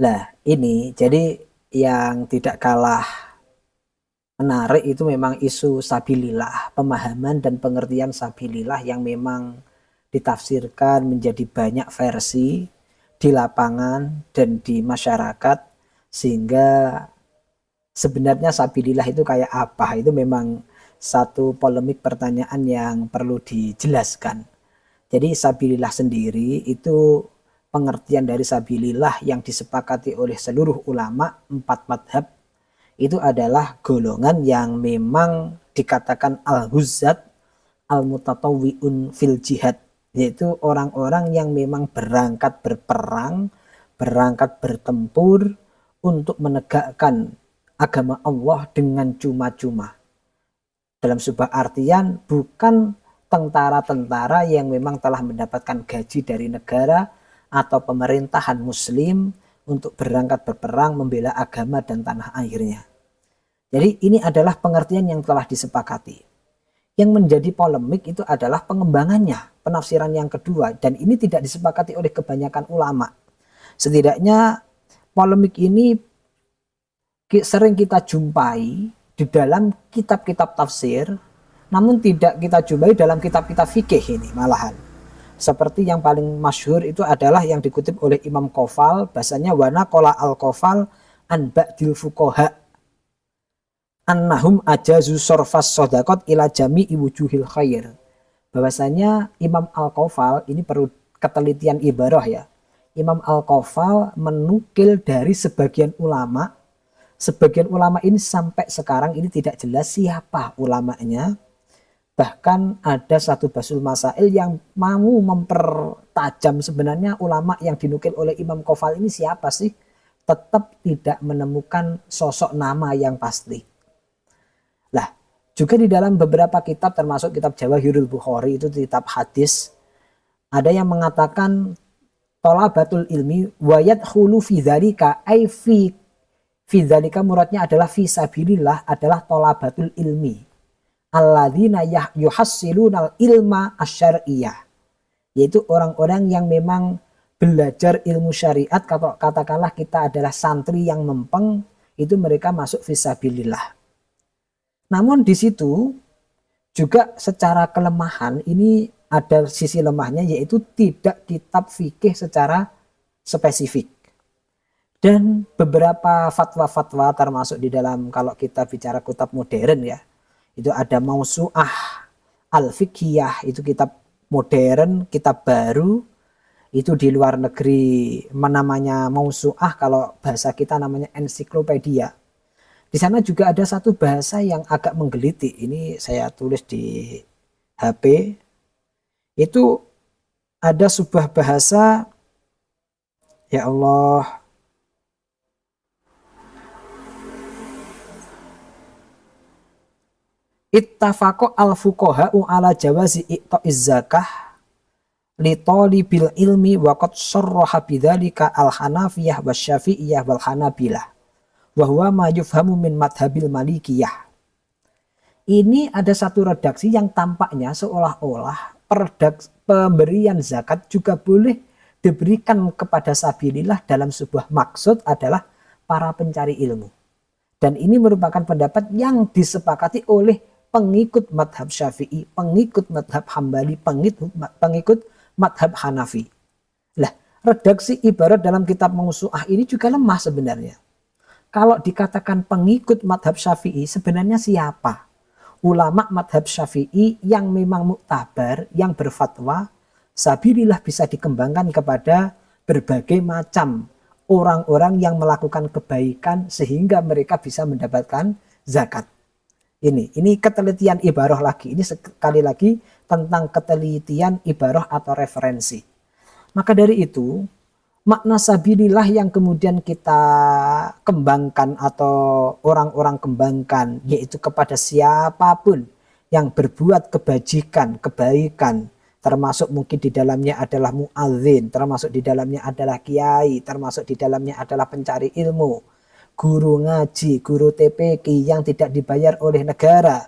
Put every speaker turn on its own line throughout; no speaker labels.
Nah, ini jadi yang tidak kalah menarik itu memang isu sabilillah, pemahaman dan pengertian sabilillah yang memang ditafsirkan menjadi banyak versi di lapangan dan di masyarakat, sehingga sebenarnya sabilillah itu kayak apa? Itu memang satu polemik pertanyaan yang perlu dijelaskan. Jadi sabilillah sendiri itu pengertian dari sabilillah yang disepakati oleh seluruh ulama empat madhab itu adalah golongan yang memang dikatakan al-huzzat al-mutatawwi'un fil jihad, yaitu orang-orang yang memang berangkat berperang, berangkat bertempur untuk menegakkan agama Allah dengan cuma-cuma. Dalam sebuah artian bukan tentara-tentara yang memang telah mendapatkan gaji dari negara atau pemerintahan muslim untuk berangkat berperang membela agama dan tanah airnya. Jadi ini adalah pengertian yang telah disepakati. Yang menjadi polemik itu adalah pengembangannya, penafsiran yang kedua, dan ini tidak disepakati oleh kebanyakan ulama. Setidaknya polemik ini sering kita jumpai di dalam kitab-kitab tafsir, namun tidak kita jumpai dalam kitab-kitab fikih ini malahan. Seperti yang paling masyhur itu adalah yang dikutip oleh Imam Qofal, bahasanya wana kola al Qofal an ba'dil fuqaha annahum ajazu sorfas sodakot ila jami iwujuhil khair. Bahwasanya Imam Al-Qofal ini perlu ketelitian ibarah ya. Imam Al-Qofal menukil dari sebagian ulama ini sampai sekarang ini tidak jelas siapa ulamanya. Bahkan ada satu basul masail yang mau mempertajam sebenarnya ulama yang dinukil oleh Imam Qofal ini siapa sih? Tetap tidak menemukan sosok nama yang pasti. Lah, juga di dalam beberapa kitab termasuk kitab Jawahirul Bukhari itu kitab hadis, ada yang mengatakan thalabatul ilmi wa yadkhulu fi dzalika ay fi dzalika muradnya adalah fi sabilillah adalah thalabatul ilmi alladzina yuhassilunal ilma asyariyah, yaitu orang-orang yang memang belajar ilmu syariat. Katakanlah kita adalah santri yang mempeng, itu mereka masuk fisabilillah. Namun di situ juga secara kelemahan ini ada sisi lemahnya, yaitu tidak kitab fikih secara spesifik. Dan beberapa fatwa-fatwa termasuk di dalam kalau kita bicara kitab modern ya, itu ada Mausu'ah Al-Fiqhiyah, itu kitab modern, kitab baru, itu di luar negeri namanya Mausu'ah, kalau bahasa kita namanya ensiklopedia. Di sana juga ada satu bahasa yang agak menggelitik. Ini saya tulis di HP. Itu ada sebuah bahasa, ya Allah, ittafaqo al-fuqaha'u ala jawazi i'ta'iz zakah li talibil ilmi wa qad sarraha bidzalika al-hanafiyah wasyafi'iyah wal hanabilah wa huwa ma yufhamu min madhabil malikiyah. Ini ada satu redaksi yang tampaknya seolah-olah pemberian zakat juga boleh diberikan kepada sabilillah dalam sebuah maksud adalah para pencari ilmu. Dan ini merupakan pendapat yang disepakati oleh pengikut madhab Syafi'i, pengikut madhab Hambali, pengikut madhab Hanafi. Lah, redaksi ibarat dalam kitab Mausu'ah ini juga lemah sebenarnya. Kalau dikatakan pengikut madhab Syafi'i, sebenarnya siapa? Ulama madhab Syafi'i yang memang muktabar, yang berfatwa, sabilillah bisa dikembangkan kepada berbagai macam orang-orang yang melakukan kebaikan sehingga mereka bisa mendapatkan zakat. Ini ketelitian ibarah lagi. Ini sekali lagi tentang ketelitian ibarah atau referensi. Maka dari itu, makna sabilillah yang kemudian kita kembangkan atau orang-orang kembangkan, yaitu kepada siapapun yang berbuat kebajikan, kebaikan, termasuk mungkin di dalamnya adalah muadzin, termasuk di dalamnya adalah kiai, termasuk di dalamnya adalah pencari ilmu, guru ngaji, guru TPQ yang tidak dibayar oleh negara.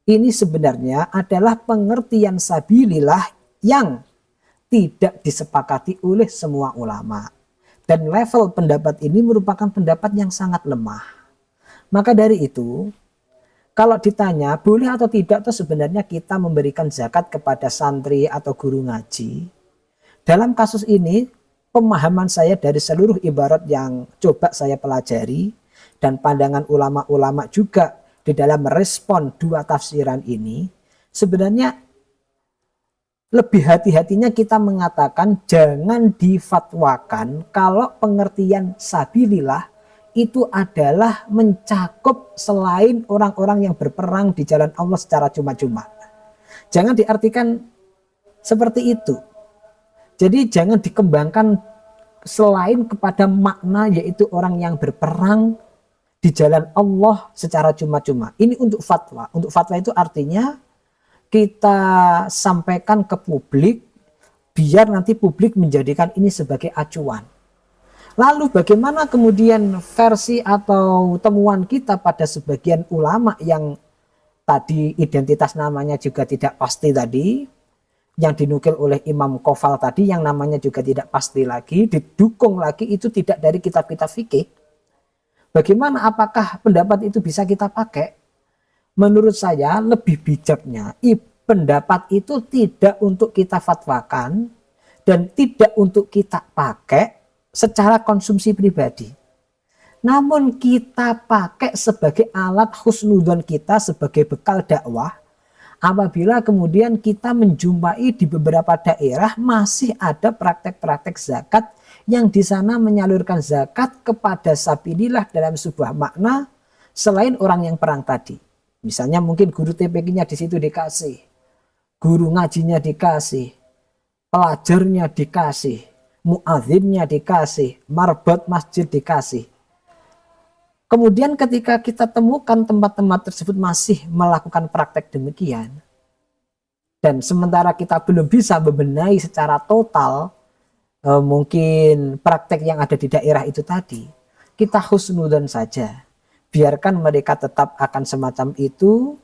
Ini sebenarnya adalah pengertian sabilillah yang tidak disepakati oleh semua ulama. Dan level pendapat ini merupakan pendapat yang sangat lemah. Maka dari itu, kalau ditanya boleh atau tidak tuh sebenarnya kita memberikan zakat kepada santri atau guru ngaji. Dalam kasus ini, pemahaman saya dari seluruh ibarat yang coba saya pelajari dan pandangan ulama-ulama juga di dalam merespon dua tafsiran ini, sebenarnya lebih hati-hatinya kita mengatakan jangan difatwakan kalau pengertian sabilillah itu adalah mencakup selain orang-orang yang berperang di jalan Allah secara cuma-cuma. Jangan diartikan seperti itu. Jadi jangan dikembangkan selain kepada makna yaitu orang yang berperang di jalan Allah secara cuma-cuma. Ini untuk fatwa. Untuk fatwa itu artinya kita sampaikan ke publik biar nanti publik menjadikan ini sebagai acuan. Lalu bagaimana kemudian versi atau temuan kita pada sebagian ulama yang tadi identitas namanya juga tidak pasti tadi, yang dinukil oleh Imam Qofal tadi yang namanya juga tidak pasti lagi, didukung lagi itu tidak dari kitab-kitab fikih. Bagaimana apakah pendapat itu bisa kita pakai? Menurut saya lebih bijaknya pendapat itu tidak untuk kita fatwakan dan tidak untuk kita pakai secara konsumsi pribadi. Namun kita pakai sebagai alat husnudzon kita sebagai bekal dakwah apabila kemudian kita menjumpai di beberapa daerah masih ada praktek-praktek zakat yang di sana menyalurkan zakat kepada sabilillah dalam sebuah makna selain orang yang perang tadi. Misalnya mungkin guru TPQ-nya di situ dikasih, guru ngajinya dikasih, pelajarnya dikasih, muadzinnya dikasih, marbot masjid dikasih. Kemudian ketika kita temukan tempat-tempat tersebut masih melakukan praktek demikian, dan sementara kita belum bisa membenahi secara total mungkin praktek yang ada di daerah itu tadi, kita husnudzon saja. Biarkan mereka tetap akan semacam itu,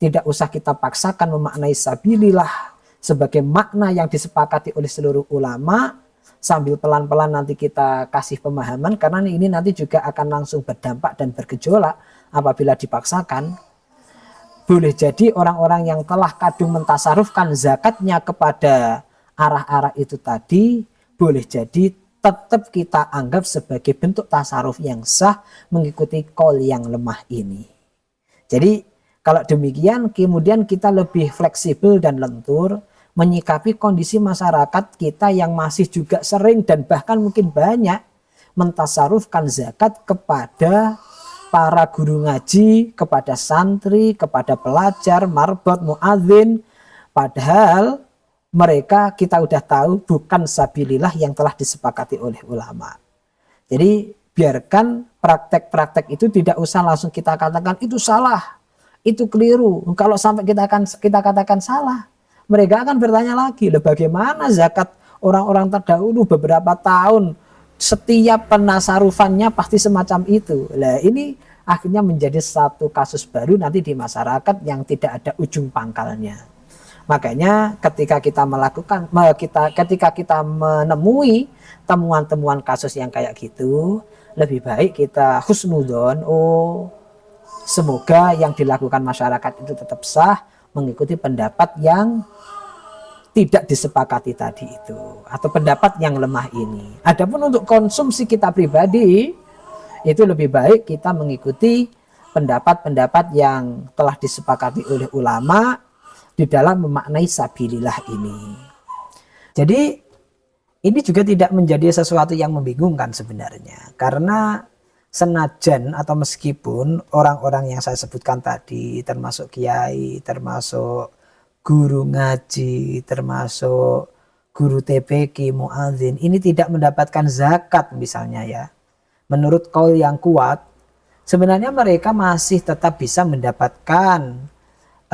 tidak usah kita paksakan memaknai sabilillah sebagai makna yang disepakati oleh seluruh ulama, sambil pelan-pelan nanti kita kasih pemahaman, karena ini nanti juga akan langsung berdampak dan bergejolak apabila dipaksakan. Boleh jadi orang-orang yang telah kadung mentasarufkan zakatnya kepada arah-arah itu tadi, boleh jadi tetap kita anggap sebagai bentuk tasaruf yang sah mengikuti qaul yang lemah ini. Jadi kalau demikian kemudian kita lebih fleksibel dan lentur menyikapi kondisi masyarakat kita yang masih juga sering dan bahkan mungkin banyak mentasarufkan zakat kepada para guru ngaji, kepada santri, kepada pelajar, marbot, muadzin, padahal mereka kita udah tahu bukan sabilillah yang telah disepakati oleh ulama. Jadi biarkan praktek-praktek itu tidak usah langsung kita katakan itu salah, itu keliru. Kalau sampai kita katakan salah, mereka akan bertanya lagi, bagaimana zakat orang-orang terdahulu beberapa tahun setiap penasarufannya pasti semacam itu. Nah ini akhirnya menjadi satu kasus baru nanti di masyarakat yang tidak ada ujung pangkalnya. Makanya ketika kita menemui temuan-temuan kasus yang kayak gitu, lebih baik kita husnudzon, semoga yang dilakukan masyarakat itu tetap sah mengikuti pendapat yang tidak disepakati tadi itu atau pendapat yang lemah ini. Adapun untuk konsumsi kita pribadi itu lebih baik kita mengikuti pendapat-pendapat yang telah disepakati oleh ulama di dalam memaknai sabilillah ini. Jadi ini juga tidak menjadi sesuatu yang membingungkan sebenarnya, karena senajan atau meskipun orang-orang yang saya sebutkan tadi termasuk kiai, termasuk guru ngaji, termasuk guru TPQ, muadzin, ini tidak mendapatkan zakat misalnya ya, menurut qaul yang kuat sebenarnya mereka masih tetap bisa mendapatkan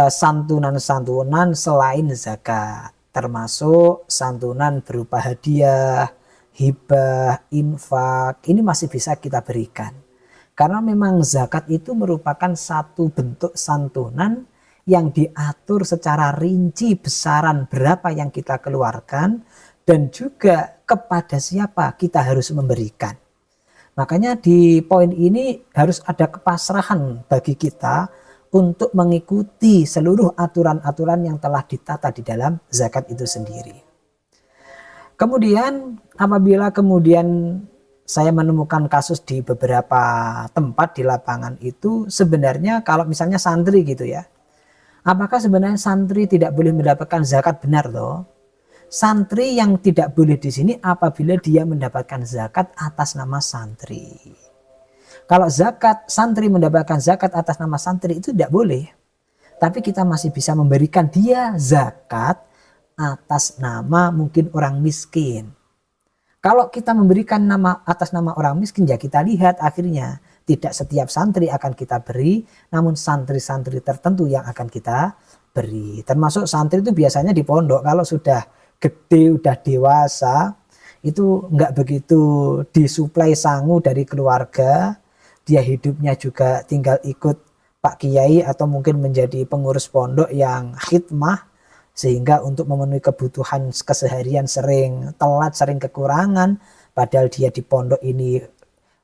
santunan-santunan selain zakat, termasuk santunan berupa hadiah, hibah, infak, ini masih bisa kita berikan. Karena memang zakat itu merupakan satu bentuk santunan yang diatur secara rinci besaran berapa yang kita keluarkan dan juga kepada siapa kita harus memberikan. Makanya di poin ini harus ada kepasrahan bagi kita untuk mengikuti seluruh aturan-aturan yang telah ditata di dalam zakat itu sendiri. Kemudian apabila kemudian saya menemukan kasus di beberapa tempat di lapangan itu, sebenarnya kalau misalnya santri gitu ya, apakah sebenarnya santri tidak boleh mendapatkan zakat? Benar loh. Santri yang tidak boleh di sini apabila dia mendapatkan zakat atas nama santri. Kalau zakat, santri mendapatkan zakat atas nama santri itu tidak boleh. Tapi kita masih bisa memberikan dia zakat atas nama mungkin orang miskin. Kalau kita memberikan nama atas nama orang miskin, ya kita lihat akhirnya tidak setiap santri akan kita beri, namun santri-santri tertentu yang akan kita beri. Termasuk santri itu biasanya di pondok, kalau sudah gede, udah dewasa, itu nggak begitu disuplai sangu dari keluarga, dia hidupnya juga tinggal ikut Pak Kiai atau mungkin menjadi pengurus pondok yang khidmah, sehingga untuk memenuhi kebutuhan keseharian sering telat, sering kekurangan, padahal dia di pondok ini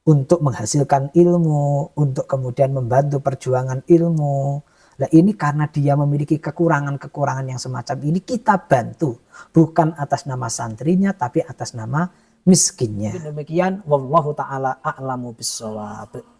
untuk menghasilkan ilmu, untuk kemudian membantu perjuangan ilmu. Nah ini karena dia memiliki kekurangan-kekurangan yang semacam ini, kita bantu. Bukan atas nama santrinya, tapi atas nama miskinnya. Demikian, wallahu ta'ala a'lamu bissawab.